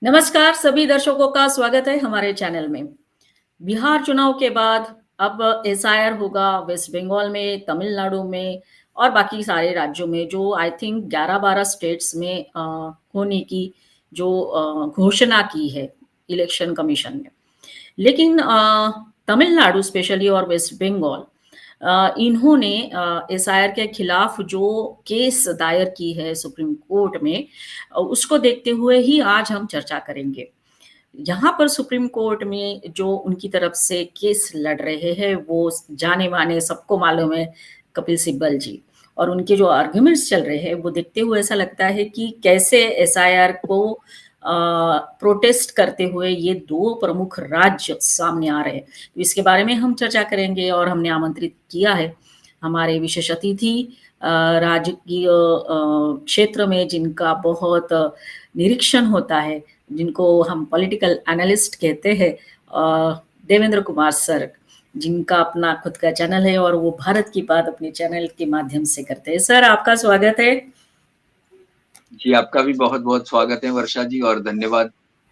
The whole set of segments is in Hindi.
नमस्कार सभी दर्शकों का स्वागत है हमारे चैनल में। बिहार चुनाव के बाद अब एसआईआर होगा वेस्ट बंगाल में, तमिलनाडु में और बाकी सारे राज्यों में जो आई थिंक 11-12 स्टेट्स में होने की जो घोषणा की है इलेक्शन कमीशन ने। लेकिन तमिलनाडु स्पेशली और वेस्ट बंगाल इन्होंने एसआईआर के खिलाफ जो केस दायर की है सुप्रीम कोर्ट में उसको देखते हुए ही आज हम चर्चा करेंगे। यहाँ पर सुप्रीम कोर्ट में जो उनकी तरफ से केस लड़ रहे हैं वो जाने-माने सबको मालूम है कपिल सिब्बल जी और उनके जो आर्गुमेंट्स चल रहे हैं वो देखते हुए ऐसा लगता है कि कैसे एसआईआर को प्रोटेस्ट करते हुए ये 2 प्रमुख राज्य सामने आ रहे हैं। तो इसके बारे में हम चर्चा करेंगे और हमने आमंत्रित किया है हमारे विशेष अतिथि राजकीय क्षेत्र में जिनका बहुत निरीक्षण होता है, जिनको हम पॉलिटिकल एनालिस्ट कहते हैं देवेंद्र कुमार सर, जिनका अपना खुद का चैनल है और वो भारत की बात अपने चैनल के माध्यम से करते हैं। सर आपका स्वागत है। जी, आपका भी बहुत-बहुत स्वागत है वर्षा जी और धन्यवाद।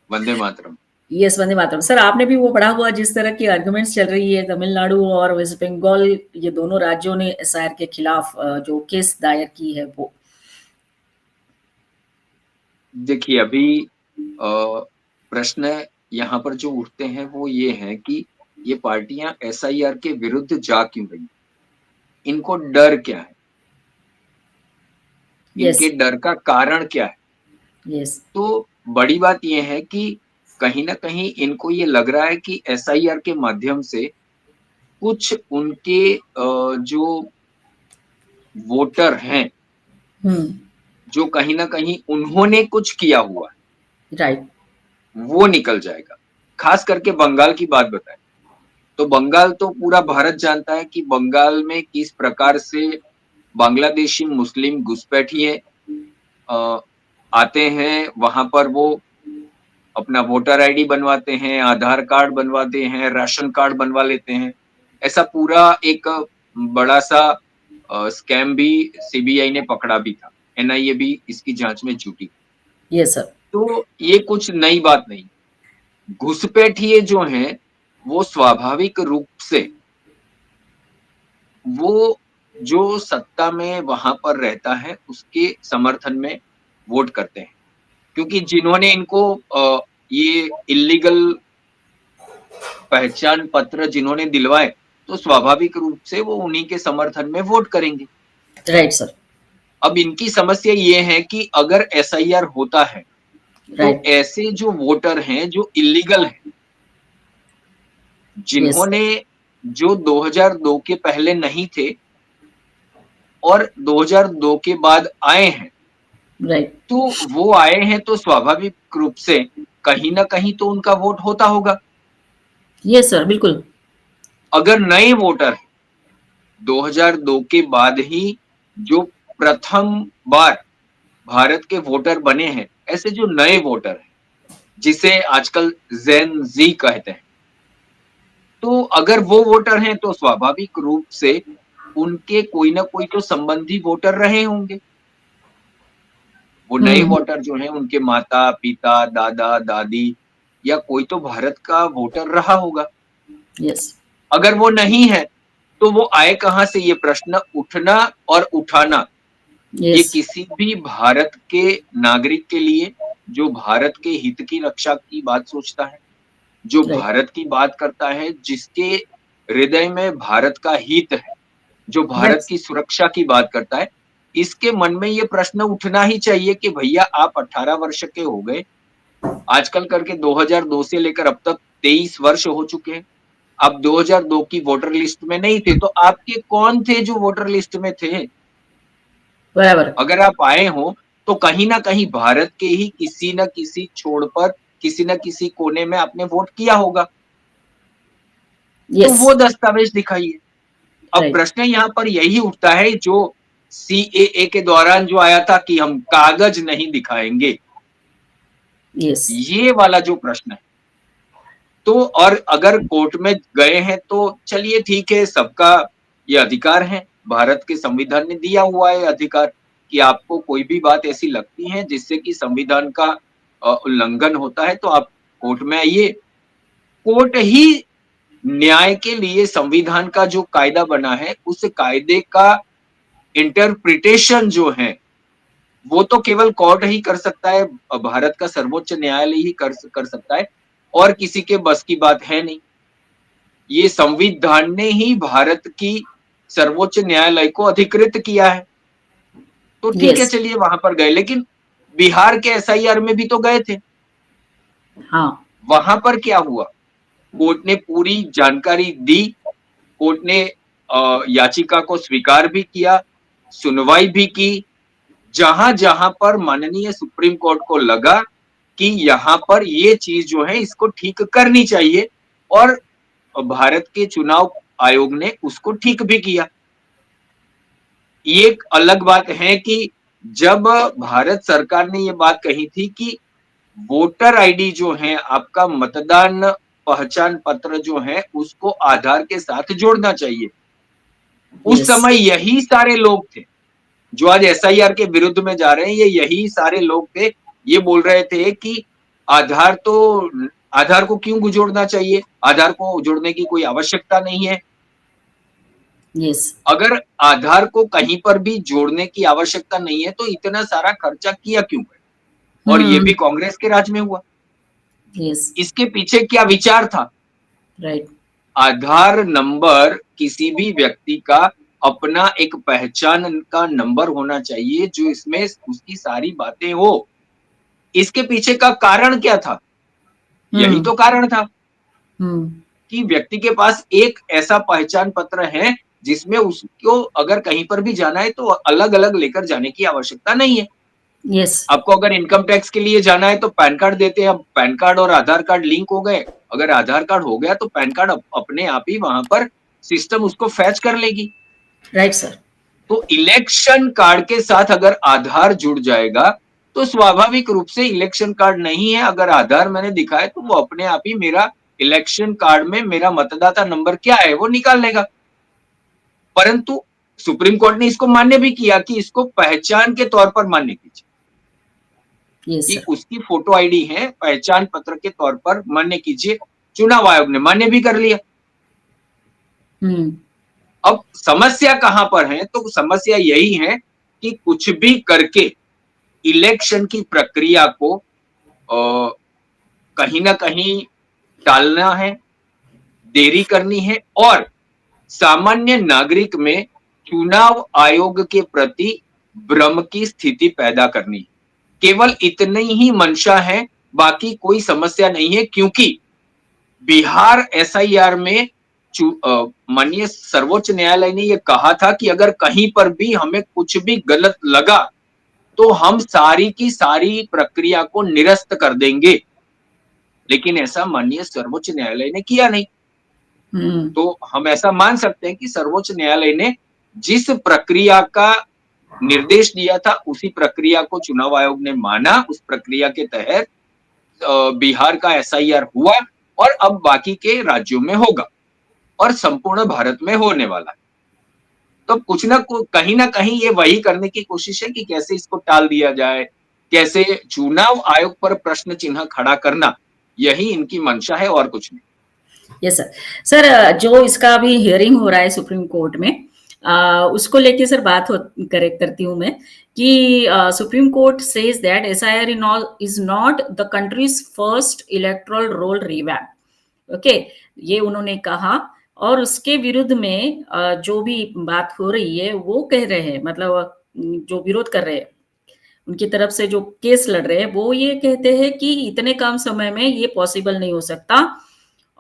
वंदे मातरम। यस, वंदे मातरम। सर आपने भी वो पढ़ा हुआ जिस तरह की आर्गुमेंट्स चल रही है तमिलनाडु और वेस्ट बंगाल ये दोनों राज्यों ने एसआईआर के खिलाफ जो केस दायर की है वो। देखिए अभी प्रश्न यहाँ पर जो उठते हैं वो ये हैं कि ये पार्टियां एसआईआर के विरुद्ध जा क्यों रही? इनको डर क्या है? यस, इनके डर का कारण क्या है? यस, तो बड़ी बात ये है कि कहीं न कहीं इनको ये लग रहा है कि एसआईआर के माध्यम से कुछ उनके जो वोटर हैं, हुँ, जो कहीं न कहीं उन्होंने कुछ किया हुआ है, राइट, वो निकल जाएगा। खास करके बंगाल की बात बताएँ, तो बंगाल तो पूरा भारत जानता है कि बंगाल में किस प्रकार से बांग्लादेशी मुस्लिम घुसपैठिए अ, आते हैं, वहाँ पर वो अपना वोटर आईडी बनवाते हैं, आधार कार्ड बनवाते हैं, राशन कार्ड बनवा लेते हैं। ऐसा पूरा एक बड़ा-सा स्कैम भी सीबीआई ने पकड़ा भी था। एनआईए भी इसकी जाँच में जुटी। यस सर, तो ये कुछ नई बात नहीं। घुसपैठिए जो हैं, वो स्वाभाविक रूप से वो जो सत्ता में वहाँ पर रहता है, उसके समर्थन में वोट करते हैं। क्योंकि जिन्होंने इनको ये इल्लीगल पहचान पत्र जिन्होंने दिलवाए, तो स्वाभाविक रूप से वो उन्हीं के समर्थन में वोट करेंगे। राइट सर, अब इनकी समस्या ये है कि अगर एसआईआर होता है, तो राइट, ऐसे जो वोटर हैं, जो इल्लीगल हैं, यस, जिन्होंने जो 2002 के पहले नहीं थे और 2002 के बाद आए हैं, राइट, तो वो आए हैं तो स्वाभाविक रूप से कहीं न कहीं तो उनका वोट होता होगा। यस सर, बिल्कुल, अगर नए वोटर हैं, 2002 के बाद ही जो प्रथम बार भारत के वोटर बने हैं, ऐसे जो नए वोटर हैं, जिसे आजकल जेन ज़ी कहते हैं, तो अगर वो वोटर हैं तो स्वाभाविक रूप से उनके कोई न कोई तो संबंधी वोटर रहे होंगे। वो हुँ, नए हुँ, वोटर जो हैं उनके माता-पिता, दादा-दादी या कोई तो भारत का वोटर रहा होगा। यस, अगर वो नहीं है, तो वो आए कहाँ से ये प्रश्न उठना और उठाना, ये यस, किसी भी भारत के नागरिक के लिए जो भारत के हित की रक्षा की बात सोचता है, जो राइट, भारत की बात करता है, जिसके हृदय में भारत का हित है, जो भारत दैट्स की सुरक्षा की बात करता है, इसके मन में ये प्रश्न उठना ही चाहिए कि भैया आप 18 वर्ष के हो गए, आजकल करके 2002 से लेकर अब तक 23 वर्ष हो चुके हैं। आप 2002 की वोटर लिस्ट में नहीं थे, तो आपके कौन थे जो वोटर लिस्ट में थे? बराबर, अगर आप आए हो, तो कहीं न कहीं भारत के ही किसी न किसी छोर पर, किसी न किसी कोने में आपने वोट किया होगा, तो यस, वो दस्तावेज़ दिखाइए। अब राइट, प्रश्न यहाँ पर यही उठता है जो सीएए के दौरान जो आया था कि हम कागज़ नहीं दिखाएँगे, यस, ये वाला जो प्रश्न है। तो और अगर कोर्ट में गए हैं तो चलिए ठीक है, सबका ये अधिकार है, भारत के संविधान ने दिया हुआ है अधिकार कि आपको कोई भी बात ऐसी लगती है जिससे कि संविधान का उल्लंघन होता है तो आप कोर्ट में आइए। कोर्ट ही न्याय के लिए संविधान का जो कायदा बना है, उस कायदे का इंटरप्रिटेशन जो है, वो तो केवल कोर्ट ही कर सकता है, भारत का सर्वोच्च न्यायालय ही कर सकता है और किसी के बस की बात है नहीं। ये संविधान ने ही भारत की सर्वोच्च न्यायालय को अधिकृत किया है। तो ठीक है, यस, चलिए वहां पर गए, लेकिन बिहार के एसआईआर में भी तो गए थे। हाँ, वहां पर क्या हुआ? कोर्ट ने पूरी जानकारी दी, कोर्ट ने याचिका को स्वीकार भी किया, सुनवाई भी की। जहां-जहां पर माननीय सुप्रीम कोर्ट को लगा कि यहाँ पर ये चीज जो है इसको ठीक करनी चाहिए और भारत के चुनाव आयोग ने उसको ठीक भी किया। ये एक अलग बात है कि जब भारत सरकार ने ये बात कही थी कि वोटर आईडी जो है, आपका मतदान पहचान पत्र जो है, उसको आधार के साथ जोड़ना चाहिए। उस यस। समय यही सारे लोग थे जो आज एसआईआर के विरुद्ध में जा रहे हैं। ये यही सारे लोग थे, ये बोल रहे थे कि आधार तो आधार को क्यों जोड़ना चाहिए, आधार को जोड़ने की कोई आवश्यकता नहीं है। यस। अगर आधार को कहीं पर भी जोड़ने की आवश्यकता नहीं है तो इतना सारा खर्चा किया क्यों है? और ये हुँ, भी कांग्रेस के राज में हुआ। यस, इसके पीछे क्या विचार था? राइट। आधार नंबर किसी भी व्यक्ति का अपना एक पहचान का नंबर होना चाहिए जो इसमें उसकी सारी बातें हो। इसके पीछे का कारण क्या था? यही हुँ, तो कारण था हुँ, कि व्यक्ति के पास एक ऐसा पहचान पत्र है जिसमें उसको अगर कहीं पर भी जाना है तो अलग-अलग लेकर जाने की आवश्यकता नहीं है। यस, आपको अगर इनकम टैक्स के लिए जाना है तो पैन कार्ड देते हैं, अब पैन कार्ड और आधार कार्ड लिंक हो गए। अगर आधार कार्ड हो गया तो पैन कार्ड अपने आप ही वहां पर सिस्टम उसको फैच कर लेगी। Right sir. तो इलेक्शन कार्ड के साथ अगर आधार जुड़ जाएगा तो स्वाभाविक रूप से इलेक्शन कार्ड नहीं है, अगर आधार मैंने दिखाया तो वो अपने आप ही मेरा इलेक्शन कार्ड में मेरा मतदाता नंबर क्या है वो निकाल लेगा। परंतु सुप्रीम कोर्ट ने इसको मान्य भी किया कि इसको पहचान के तौर पर मान्य कीजिए यस कि सर। उसकी फोटो आईडी है, पहचान पत्र के तौर पर मान्य कीजिए। चुनाव आयोग ने मान्य भी कर लिया। हुँ, अब समस्या कहां पर है? तो समस्या यही है कि कुछ भी करके इलेक्शन की प्रक्रिया को कहीं न कहीं टालना है, देरी करनी है और सामान्य नागरिक में चुनाव आयोग के प्रति भ्रम की स्थिति पैदा करनी है। केवल इतनी ही मंशा है, बाकी कोई समस्या नहीं है, क्योंकि बिहार एसआईआर में माननीय सर्वोच्च न्यायालय ने ये कहा था कि अगर कहीं पर भी हमें कुछ भी गलत लगा, तो हम सारी की सारी प्रक्रिया को निरस्त कर देंगे। लेकिन ऐसा माननीय सर्वोच्च न्यायालय ने किया नहीं। हुँ, तो हम ऐसा मान सकते हैं कि सर्वोच्च न्यायालय ने जिस प्रक्रिया का निर्देश दिया था, उसी प्रक्रिया को चुनाव आयोग ने माना। उस प्रक्रिया के तहत बिहार का एसआईआर हुआ और अब बाकी के राज्यों में होगा और संपूर्ण भारत में होने वाला है। तो कुछ ना कहीं न कहीं ये वही करने की कोशिश है कि कैसे इसको टाल दिया जाए, कैसे चुनाव आयोग पर प्रश्न चिन्ह खड़ा करना, यही इनकी मंशा है और कुछ नहीं। Yes sir. सर जो इसका अभी हियरिंग हो रहा है सुप्रीम कोर्ट में उसको लेके सर बात हो करे करती हूँ मैं कि supreme court says that SIR in all is not the countries first electoral roll revamp. Okay, ये उन्होंने कहा और उसके विरुद्ध में जो भी बात हो रही है वो कह रहे हैं मतलब जो विरोध कर रहे हैं उनकी तरफ से जो केस लड़ रहे हैं वो ये कहते हैं कि इतने कम समय में ये पॉसिबल नहीं हो सकता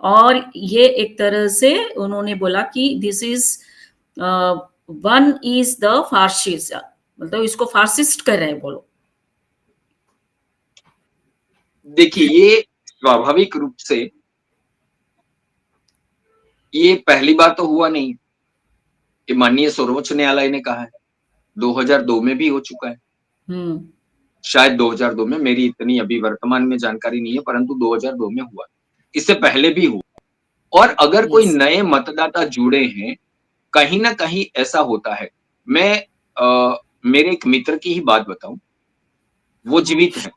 और ये एक तरह से उन्होंने बोला कि this is one is the fascist मतलब इसको फार्सिस्ट कर रहे हैं बोलो। देखिए, ये स्वाभाविक रूप से ये पहली बार तो हुआ नहीं। ये माननीय सर्वोच्च न्यायालय ने कहा है, 2002 में भी हो चुका है। हम्म। शायद 2002 में, मेरी इतनी अभी वर्तमान में जानकारी नहीं है, परंतु 2002 में हुआ। इससे पहले भी हुआ और अगर कोई यस। नए मतदाता जुड़े हैं, कहीं न कहीं ऐसा होता है। मैं मेरे एक मित्र की ही बात बताऊँ, वो जीवित हैं।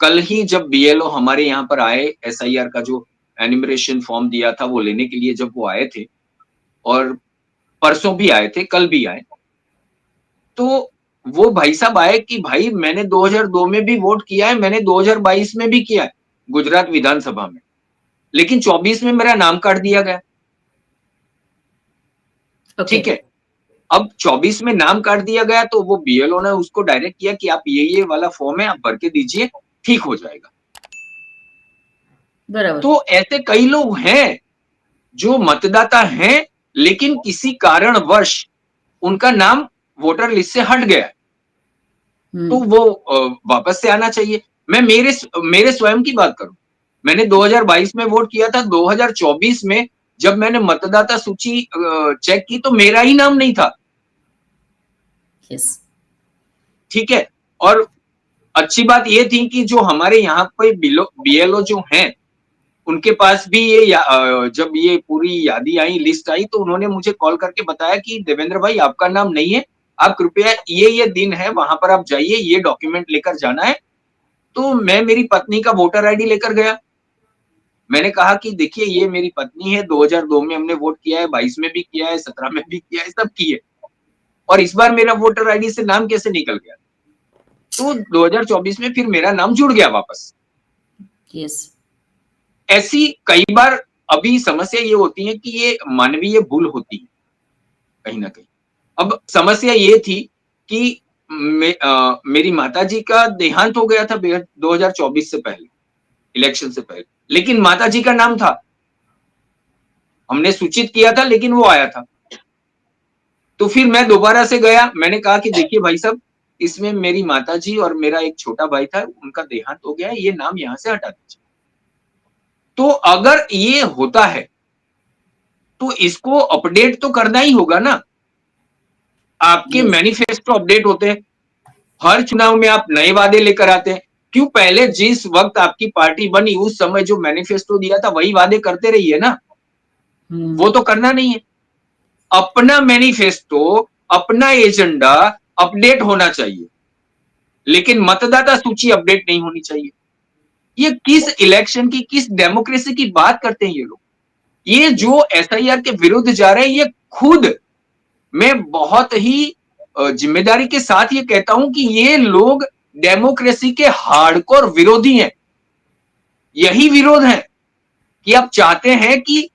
कल ही जब बीएलओ हमारे यहाँ पर आए, एसआईआर का जो एन्यूमरेशन फॉर्म दिया था वो लेने के लिए जब वो आए थे, और परसों भी आए थे, कल भी आए। तो वो भाई साहब आए कि भाई मैंने 2002 में भी वोट किया है, मैंने 2022 में भी किया है, गुजरात विधानसभा में। लेकिन 24 में मेरा नाम काट दिया गया। ओके। ठीक है। अब 24 में नाम काट दिया गया तो वो बीएलओ ने उसको डायरेक्ट किया कि आप ये वाला फॉर्म है, आप भर के दीजिए, ठीक हो जाएगा। बराबर। तो ऐसे कई लोग हैं जो मतदाता हैं, लेकिन किसी कारणवश उनका नाम वोटर लिस्ट से हट गया है। तो हुँ। वो वापस से आना चाहिए। मैं मेरे स्वयं की बात करूं, मैंने 2022 में वोट किया था। 2024 में जब मैंने मतदाता सूची चेक की तो मेरा ही नाम नहीं था। यस। ठीक है। और अच्छी बात ये थी कि जो हमारे यहाँ पे बीएलओ जो हैं, उनके पास भी जब ये पूरी यादी आई, लिस्ट आई, तो उन्होंने मुझे कॉल करके बताया कि देवेंद्र भाई आपका नाम नहीं है, आप कृपया ये दिन है वहां पर आप जाइए, ये डॉक्यूमेंट लेकर जाना है। तो मैं मेरी पत्नी का वोटर आईडी लेकर गया। मैंने कहा कि देखिए ये मेरी पत्नी है, 2002 में हमने वोट किया है, 22 में भी किया है, 17 में भी किया है, सब किए, और इस बार मेरा वोटर आईडी से नाम कैसे निकल गया? तो 2024 में फिर मेरा नाम जुड़ गया वापस। यस। ऐसी कई बार अभी समस्या ये होती है कि ये मानवीय भूल होती है कहीं न कहीं। अब समस्या ये थी कि मेरी माताजी का देहांत हो गया था 2024 से पहले, इलेक्शन से पहले। लेकिन माताजी का नाम था। हमने सूचित किया था लेकिन वो आया था। तो फिर मैं दोबारा से गया, मैंने कहा कि देखिए भाई साहब, इसमें मेरी माताजी और मेरा एक छोटा भाई था, उनका देहांत हो गया है, ये नाम यहाँ से हटा दीजिए। तो अगर ये होता है, तो इसको अपडेट तो करना ही होगा ना। आपके यस। मैनिफेस्टो अपडेट होते हैं, हर चुनाव में आप नए वादे लेकर आते हैं। क्यों पहले जिस वक्त आपकी पार्टी बनी उस समय जो मैनिफेस्टो दिया था वही वादे करते रहिए ना, हुँ। वो तो करना नहीं है। अपना मैनिफेस्टो, अपना एजेंडा अपडेट होना चाहिए, लेकिन मतदाता सूची अपडेट नहीं होनी चाहिए। ये किस इलेक्शन की, किस डेमोक्रेसी की बात करते हैं ये लोग? ये जो एसआईआर के विरुद्ध जा रहे हैं, ये खुद, मैं बहुत ही जिम्मेदारी के साथ ये कहता हूं कि ये लोग डेमोक्रेसी के हार्डकोर विरोधी हैं। यही विरोध है कि आप चाहते हैं कि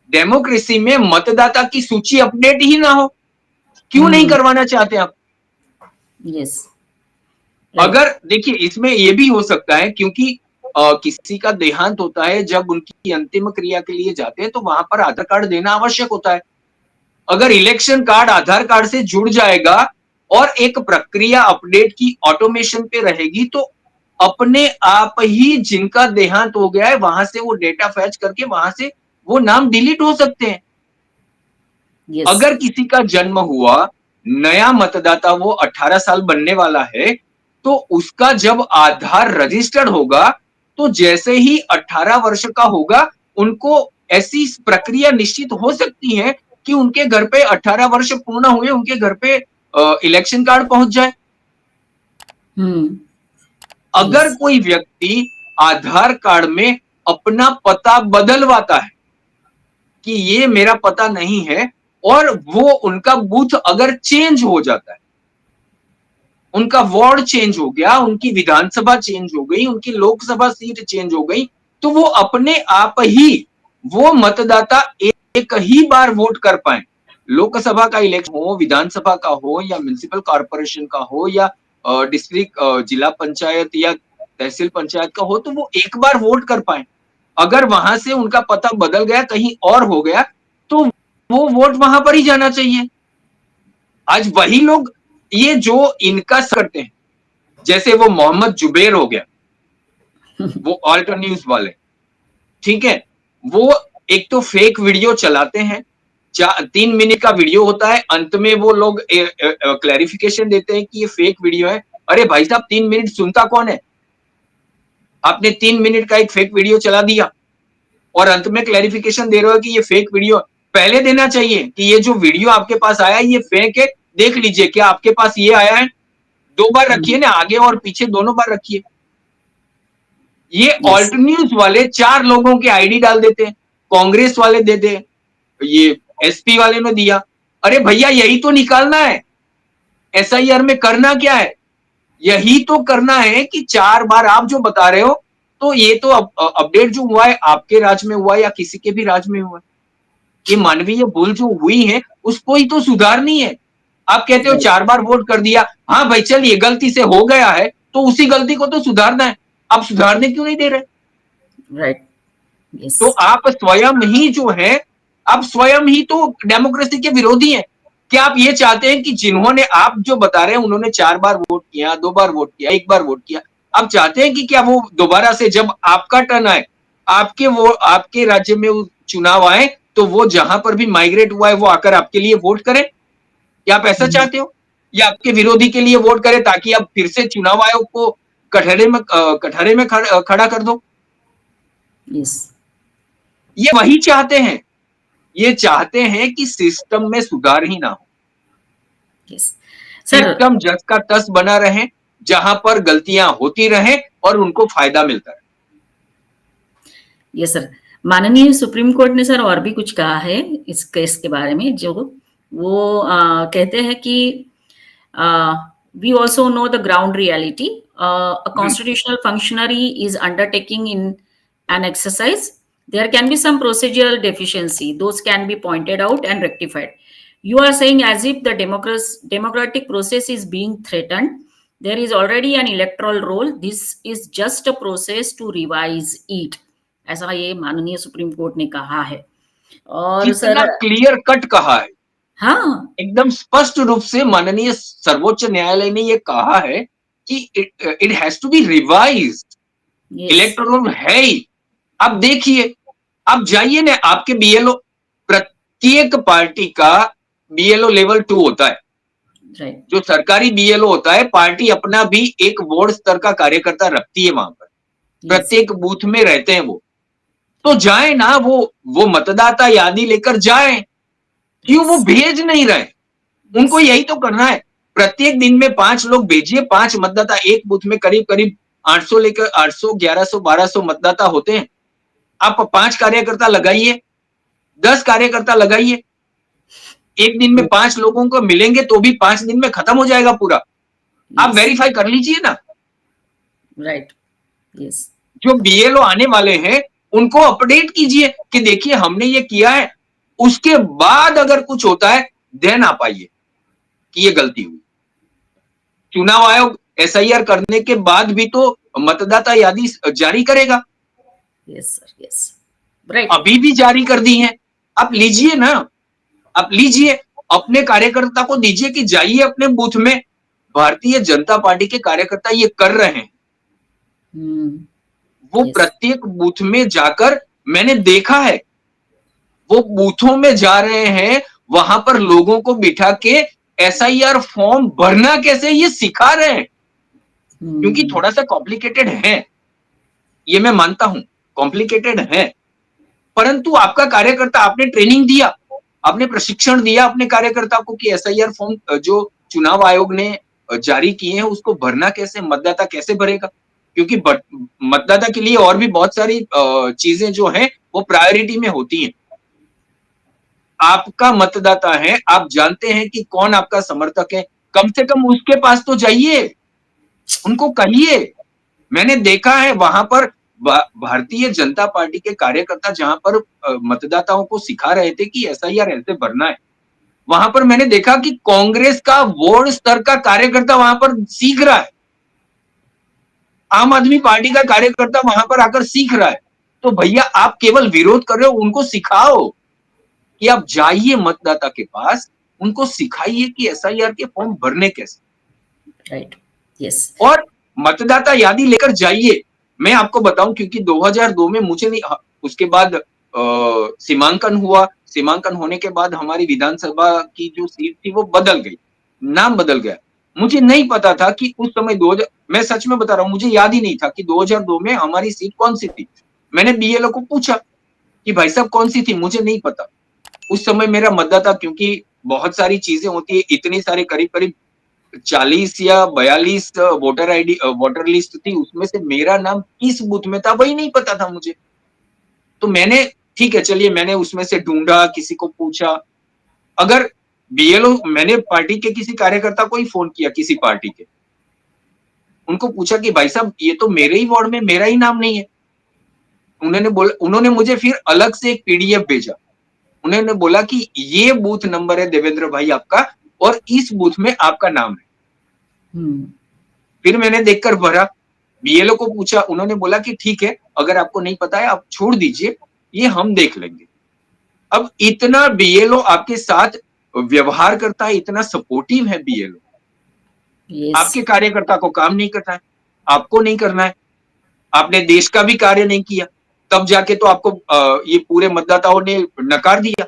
डेमोक्रेसी में मतदाता की सूची अपडेट ही ना हो। क्यों नहीं हुँ। करवाना चाहते आप? यस। राइट। अगर देखिए इसमें ये भी हो सकता है क्योंकि किसी का देहांत होता है, जब उनकी अंतिम क्रिया के लिए जाते हैं तो वहां पर आधार कार्ड देना आवश्यक होता है। अगर इलेक्शन कार्ड आधार कार्ड से जुड़ जाएगा और एक प्रक्रिया अपडेट की ऑटोमेशन पे रहेगी, तो अपने आप ही जिनका देहांत हो गया है वहां से वो डेटा फैच करके वहां से वो नाम डिलीट हो सकते हैं। यस। अगर किसी का जन्म हुआ, नया मतदाता वो 18 साल बनने वाला है, तो उसका जब आधार रजिस्टर्ड होगा, तो जैसे ही 18 वर्ष का होगा, उनको ऐसी प्रक्रिया निश्चित हो सकती है कि उनके घर पे 18 वर्ष पूर्ण हुए, उनके घर पे इलेक्शन कार्ड पहुंच जाए। हुँ। अगर यस। कोई व्यक्ति आधार कार्ड में अपना पता बदलवाता है कि ये मेरा पता नहीं है, और वो उनका बूथ अगर चेंज हो जाता है, उनका वार्ड चेंज हो गया, उनकी विधानसभा चेंज हो गई, उनकी लोकसभा सीट चेंज हो गई, तो वो अपने आप ही वो मतदाता एक ही बार वोट कर पाए। लोकसभा का इलेक्शन हो, विधानसभा का हो, या म्युनिसिपल कॉर्पोरेशन का हो, या डिस्ट्रिक्ट जिला पंचायत या तहसील पंचायत का हो, तो वो एक बार वोट कर पाए। अगर वहां से उनका पता बदल गया, कहीं और हो गया, तो वो वोट वहां पर ही जाना चाहिए। आज वही लोग ये जो इनका करते हैं, जैसे वो मोहम्मद जुबैर हो गया, वो ऑल्टर न्यूज वाले, ठीक है, वो एक तो फेक वीडियो चलाते हैं। 3 मिनट का वीडियो होता है, अंत में वो लोग क्लैरिफिकेशन देते हैं कि ये फेक वीडियो है। अरे भाई साहब, 3 मिनट सुनता कौन है? आपने 3 मिनट का एक फेक वीडियो चला दिया और अंत में क्लैरिफिकेशन दे रहे हो कि ये फेक वीडियो। पहले देना चाहिए कि ये जो वीडियो आपके पास आया है ये फेक है, देख लीजिए क्या आपके पास ये आया है। 2 बार रखिए ना, आगे और पीछे दोनों बार रखिए। ये यस, ऑल्ट न्यूज वाले 4 लोगों के आईडी डाल देते हैं, कांग्रेस वाले देते हैं, ये एसपी वाले ने दिया। अरे भैया यही तो निकालना है, एसआईआर में करना क्या है? यही तो करना है कि 4 बार आप जो बता रहे हो, तो ये तो अपडेट जो हुआ है आपके राज्य में हुआ है या किसी के भी राज्य में हुआ है। ये मानवीय भूल जो हुई है उसको ही तो सुधारनी है। आप कहते हो राइट, 4 बार वोट कर दिया, हाँ भाई चल ये गलती से हो गया है, तो उसी गलती को तो सुधारना है। आप सुधारने क्यों नहीं दे रहे? राइट, यस, तो आप स्वयं ही जो है, आप स्वयं ही तो डेमोक्रेसी के विरोधी हैं। क्या आप ये चाहते हैं कि जिन्होंने आप जो बता रहे हैं उन्होंने 4 बार वोट किया, 2 बार वोट किया, 1 बार वोट किया, आप चाहते हैं कि क्या वो दोबारा से जब आपका टर्न आए, आपके राज्य में वो चुनाव आए, तो वो जहां पर भी माइग्रेट हुआ है वो आकर आपके लिए वोट करें? क्या आप ऐसा चाहते हो? या आपके विरोधी के लिए वोट करें ताकि आप फिर से चुनाव आयोग को कटहरे में खड़ा कर दो? यस, ये वही चाहते हैं। ये चाहते हैं कि सिस्टम में सुधार ही ना हो। यस। सर, सिस्टम जस का तस बना रहे, जहां पर गलतियां होती रहें और उनको फायदा मिलता रहे। Yes sir. माननीय सुप्रीम कोर्ट ने सर और भी कुछ कहा है इस केस के बारे में, जो वो कहते हैं कि we also know the ground reality, a constitutional functionary is undertaking in an exercise. There can be some procedural deficiency. Those can be pointed out and rectified. You are saying as if the democratic process is being threatened. There is already an electoral roll. This is just a process to revise it. ऐसा ये माननीय सुप्रीम कोर्ट ने कहा है। और कितना सर, क्लियर कट कहा है, हाँ, एकदम स्पष्ट रूप से माननीय सर्वोच्च न्यायालय ने ये कहा है कि it has to be revised. Yes, electoral है ही। अब देखिए, आप जाइए ना, आपके बीएलओ, प्रत्येक पार्टी का बीएलओ लेवल 2 होता है। राइट, जो सरकारी बीएलओ होता है, पार्टी अपना भी एक वार्ड स्तर का कार्यकर्ता रखती है वहां पर, यस, प्रत्येक बूथ में रहते हैं वो। तो जाए ना, वो मतदाता यादी लेकर जाए। क्यों वो यस, भेज नहीं रहे? उनको यस, यही तो करना है। प्रत्येक दिन में 5 लोग भेजिए, 5 मतदाता एक बूथ में, करीब करीब 800 लेकर 800, 1100, 1200 मतदाता होते हैं। आप 5 कार्यकर्ता लगाइए, 10 कार्यकर्ता लगाइए, एक दिन में 5 लोगों को मिलेंगे तो भी 5 दिन में खत्म हो जाएगा पूरा। आप यस, वेरीफाई कर लीजिए ना। राइट, यस, जो बीएलओ आने वाले हैं उनको अपडेट कीजिए कि देखिए हमने ये किया है। उसके बाद अगर कुछ होता है देन आप आइए कि ये गलती हुई। चुनाव आयोग एसआईआर करने के बाद भी तो मतदाता यादी जारी करेगा। यस सर, यस, राइट, अभी भी जारी कर दी है। आप लीजिए ना, आप लीजिए, अपने कार्यकर्ता को दीजिए कि जाइए अपने बूथ में। भारतीय जनता पार्टी के कार्यकर्ता ये कर रहे हैं। वो यस, प्रत्येक बूथ में जाकर, मैंने देखा है, वो बूथों में जा रहे हैं, वहां पर लोगों को बिठा के एसआईआर फॉर्म भरना कैसे ये सिखा रहे हैं। क्योंकि थोड़ा सा कॉम्प्लिकेटेड है, ये मैं मानता हूं, कॉम्प्लिकेटेड है। परंतु आपका कार्यकर्ता, आपने ट्रेनिंग दिया, आपने प्रशिक्षण दिया अपने कार्यकर्ता को कि एसआईआर फॉर्म जो चुनाव आयोग ने जारी किए हैं उसको भरना कैसे, मतदाता कैसे भरेगा। क्योंकि मतदाता के लिए और भी बहुत सारी चीजें जो हैं वो प्रायोरिटी में होती हैं। आपका मतदाता है, आप जानते हैं कि कौन आपका समर्थक है, कम से कम उसके पास तो जाइए, उनको कहिए। मैंने देखा है वहां पर भारतीय जनता पार्टी के कार्यकर्ता जहां पर मतदाताओं को सिखा रहे थे कि एसआईआर ऐसे भरना है, वहां पर मैंने देखा कि कांग्रेस का वार्ड स्तर का कार्यकर्ता वहां पर सीख रहा है, आम आदमी पार्टी का कार्यकर्ता वहां पर आकर सीख रहा है। तो भैया आप केवल विरोध कर रहे हो, उनको सिखाओ कि आप जाइए मतदाता के पास, उनको सिखाइए कि एसआईआर के फॉर्म भरने कैसे, राइट, यस, और मतदाता यादी लेकर जाइए। मैं आपको बताऊं, क्योंकि 2002 में मुझे नहीं, उसके बाद सीमांकन हुआ, सीमांकन होने के बाद हमारी विधानसभा की जो सीट थी वो बदल गई, नाम बदल गया। मुझे नहीं पता था कि उस समय 2000, मैं सच में बता रहा हूं, मुझे याद ही नहीं था कि 2002 में हमारी सीट कौन सी थी। मैंने बीएलओ को पूछा कि भाई साहब कौन सी थी, मुझे नहीं पता। उस समय मेरा मतदाता, क्योंकि बहुत सारी चीजें होती है, इतनी सारे करीब करीब 40 या 42 वोटर आईडी वोटर लिस्ट थी, उसमें से मेरा नाम किस बूथ में था वही नहीं पता था मुझे। तो मैंने ठीक है चलिए मैंने उसमें से ढूँढा, किसी को पूछा। अगर बीएलओ मैंने पार्टी के किसी कार्यकर्ता को ही फ़ोन किया किसी पार्टी के। उनको पूछा कि भाई साहब ये तो मेरे ही वार्ड में मेरा ही नाम नहीं है। उन्होंने मुझे फिर अलग से एक पीडीएफ भेजा। उन्होंने बोला कि ये बूथ नंबर है देवेंद्र भाई आपका और इस बूथ में आपका नाम है। फिर मैंने देखकर भरा, बीएलओ को पूछा, उन्होंने बोला कि ठीक है, अगर आपको नहीं पता है आप छोड़ दीजिए, ये हम देख लेंगे। अब इतना बीएलओ आपके साथ व्यवहार करता है, इतना सपोर्टिव है बीएलओ। आपके यस, कार्यकर्ता को काम नहीं करना है, आपको नहीं करना है, आपने देश का भी कार्य नहीं किया, तब जाके तो आपको ये पूरे मतदाताओं ने नकार दिया।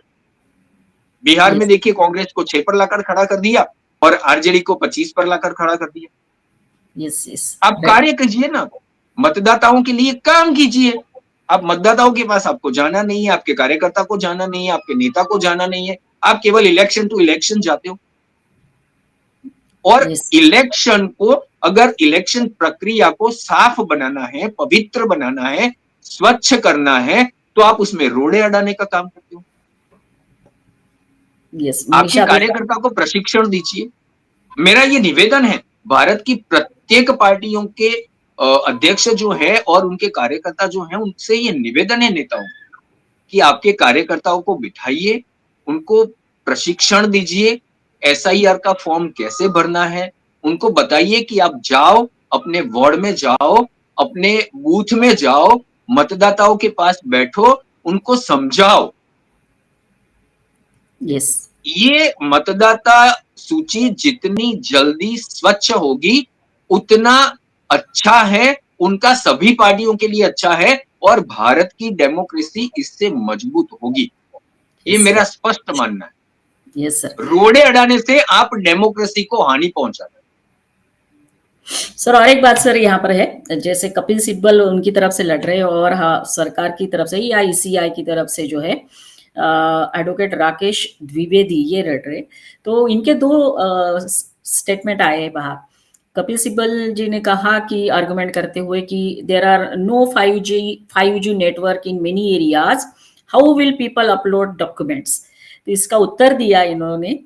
बिहार में यस, देखिए कांग्रेस को 6 पर लाकर खड़ा कर दिया और आरजेडी को 25 पर लाकर खड़ा कर दिया। यस, यस, आप राइट, कार्य कीजिए ना, मतदाताओं के लिए काम कीजिए। आप मतदाताओं के पास आपको जाना नहीं है, आपके कार्यकर्ता को जाना नहीं है, आपके नेता को जाना नहीं है, आप केवल इलेक्शन टू इलेक्शन जाते हो। और यस, इलेक्शन को अगर इलेक्शन प्रक्रिया को साफ बनाना है, पवित्र बनाना है, स्वच्छ करना है, तो आप उसमें रोड़े अड़ाने का काम करते हो। यस, आपके मनीषा भी कार्यकर्ता को प्रशिक्षण दीजिए। मेरा ये निवेदन है, भारत की प्रत्येक पार्टियों के अध्यक्ष जो है और उनके कार्यकर्ता जो हैं, उनसे ये निवेदन है नेताओं कि आपके कार्यकर्ताओं को बिठाइए, उनको प्रशिक्षण दीजिए, एसआईआर का फॉर्म कैसे भरना है, उनको बताइए कि आप जाओ, अपने वार्ड में जाओ, अपने बूथ में जाओ, मतदाताओं के पास बैठो, उनको समझाओ। यस, ये मतदाता सूची जितनी जल्दी स्वच्छ होगी, उतना अच्छा है, उनका सभी पार्टियों के लिए अच्छा है और भारत की डेमोक्रेसी इससे मजबूत होगी। ये यस, मेरा सर, स्पष्ट मानना है। Yes, sir. रोड़े अड़ाने से आप डेमोक्रेसी को हानि पहुंचा रहे सर और एक बात सर यहाँ पर है, जैसे कपिल सिब्बल उनकी तरफ से लड़ रहे हैं और हाँ, सरकार की तरफ से या ईसीआई की तरफ से जो है एडवोकेट राकेश द्विवेदी ये लड़ रहे। तो इनके दो स्टेटमेंट आए हैं बाहर। कपिल सिब्बल जी ने कहा कि आर्गुमेंट करते हुए कि there are no 5G network in many areas, how will people upload documents. तो इसका उत्तर दिया इन्होंने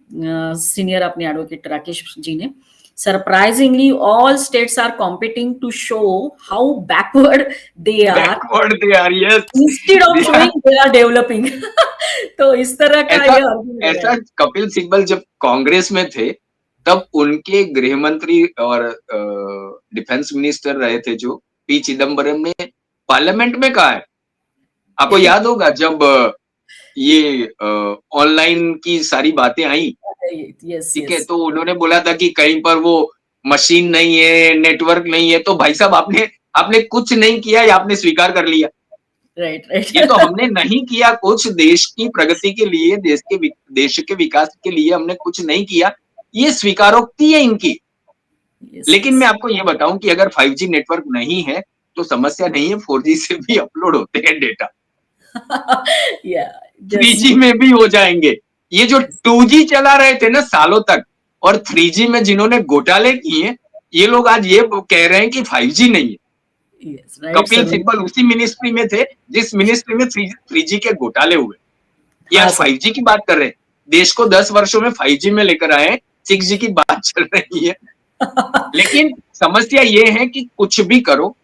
सीनियर अपने एडवोकेट राकेश जी ने, surprisingly all states are competing to show how backward they are backward they are yes instead of they are showing they are developing। तो इस तरह का ऐसा ये आर्गुमेंट है। ऐसा कपिल सिब्बल जब कांग्रेस में थे तब उनके गृह मंत्री और डिफेंस मिनिस्टर रहे थे जो पी चिदम्बरम ने पार्लियामेंट में कहा है। आपको याद होगा जब ये ऑनलाइन की सारी बातें आई, यस, ठीक है, यस, तो उन्होंने बोला था कि कहीं पर वो मशीन नहीं है, नेटवर्क नहीं है, तो भाई साहब आपने आपने कुछ नहीं किया या आपने स्वीकार कर लिया। राइट, ये तो राइट। हमने नहीं किया कुछ देश की प्रगति के लिए, देश के विकास के लिए हमने कुछ नहीं किया, ये स्वीकारोक्ति है इनकी। यस, लेकिन यस। मैं आपको ये बताऊं कि अगर 5G नेटवर्क नहीं है तो समस्या नहीं है, 4G से भी अपलोड होते हैं डेटा, या जस्ट 3G में भी हो जाएंगे। ये जो 2G चला रहे थे ना सालों तक और 3G में जिन्होंने घोटाले किए, ये लोग आज ये कह रहे हैं कि 5G नहीं है। Yes, right Kapil sir. Sibal उसी मिनिस्ट्री में थे जिस मिनिस्ट्री में 3G के घोटाले हुए। ये हाँ आज सर। 5G की बात कर रहे हैं। देश को 10 वर्षों में 5G में लेकर आए, 6G की बात चल रही है। लेकिन समस्या ये है कि कुछ भी करो,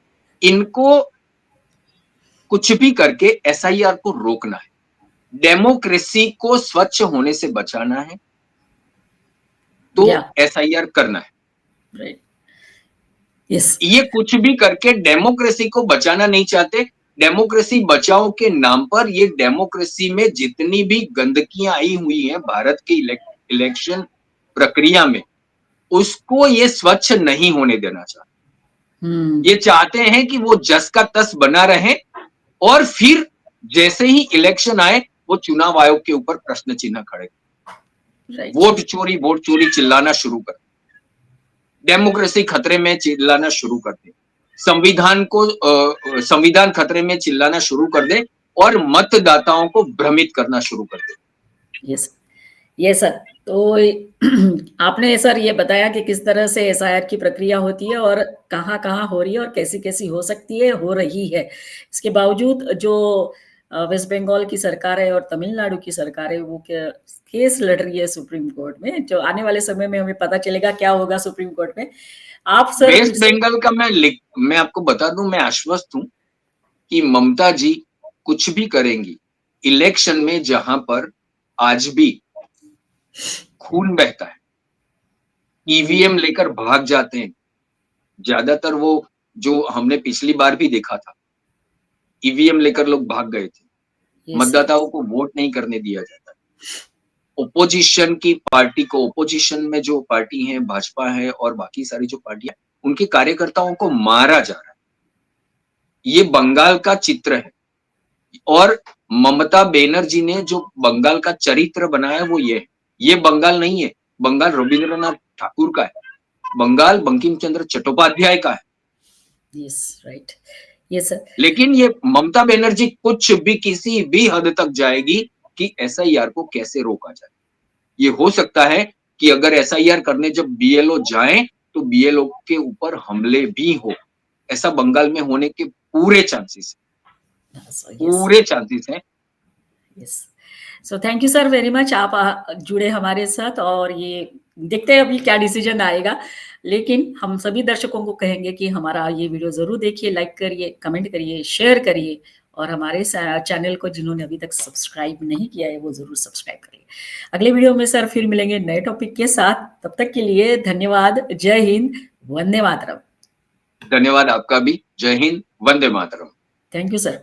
इनको कुछ भी करके एसआईआर को रोकना है, डेमोक्रेसी को स्वच्छ होने से बचाना है, तो या एसआईआर करना है। राइट, यस, ये कुछ भी करके डेमोक्रेसी को बचाना नहीं चाहते। डेमोक्रेसी बचाओ के नाम पर ये डेमोक्रेसी में जितनी भी गंदगियां आई हुई हैं भारत के इलेक्शन प्रक्रिया में, उसको ये स्वच्छ नहीं होने देना चाहते। ये चाहते हैं कि वो जस का तस बना रहे और फिर जैसे ही इलेक्शन आए वो चुनाव आयोग के ऊपर प्रश्न चिन्ह खड़े, राइट, वोट चोरी चिल्लाना शुरू कर, डेमोक्रेसी खतरे में चिल्लाना शुरू कर दे, संविधान खतरे में चिल्लाना शुरू कर दे और मतदाताओं को भ्रमित करना शुरू कर दे। Yes, yes sir. तो आपने सर ये बताया कि किस तरह से एसआईआर की प्रक्रिया होती है और कहाँ-कहाँ हो रही है और कैसी-कैसी हो सकती है, हो रही है। इसके बावजूद जो वेस्ट बंगाल की सरकार है और तमिलनाडु की सरकार है, वो केस लड़ रही है सुप्रीम कोर्ट में, जो आने वाले समय में हमें पता चलेगा क्या होगा सुप्रीम कोर्ट में। आप सर फिर वेस्ट से बंगाल का मैं आपको बता दूं, मैं आश्वस्त हूं कि ममता जी कुछ भी करेंगी इलेक्शन में, जहां पर आज भी खून बहता है, हुँ, ईवीएम लेकर भाग जाते हैं। ज्यादातर वो जो हमने पिछली बार भी देखा था, ईवीएम लेकर लोग भाग गए थे। यस, मतदाताओं यस। को वोट नहीं करने दिया जाता। ओपोजिशन की पार्टी को, ओपोजिशन में जो पार्टी है, भाजपा है और बाकी सारी जो पार्टियां, उनके कार्यकर्ताओं को मारा जा रहा है। ये बंगाल का चित्र है। और ममता बनर्जी ने जो बंगाल का चरित्र बनाया वो ये है। ये बंगाल नहीं है, बंगाल रविंद्रनाथ ठाकुर का है, बंगाल बंकिम चंद्र चट्टोपाध्याय का है। Yes, right. Yes sir. लेकिन ये ममता बनर्जी कुछ भी किसी भी हद तक जाएगी कि एसआईआर को कैसे रोका जाए। ये हो सकता है कि अगर एसआईआर करने जब बीएलओ जाएं तो बीएलओ के ऊपर हमले भी हो। ऐसा बंगाल में होने के पूरे चांसेस, सो यस, पूरे चांसेस हैं। Yes. So thank you sir very much, आप जुड़े हमारे साथ और ये देखते हैं अभी क्या डिसीजन आएगा। लेकिन हम सभी दर्शकों को कहेंगे कि हमारा ये वीडियो ज़रूर देखिए, लाइक करिए, कमेंट करिए, शेयर करिए और हमारे चैनल को जिन्होंने अभी तक सब्सक्राइब नहीं किया है वो ज़रूर सब्सक्राइब करिए। अगले वीडियो में सर फिर मिलेंगे नए टॉपिक के साथ, तब तक के लिए धन्यवाद। जय हिंद, वंदे मातरम। धन्यवाद आपका भी। जय हिंद, वंदे मातरम। Thank you sir.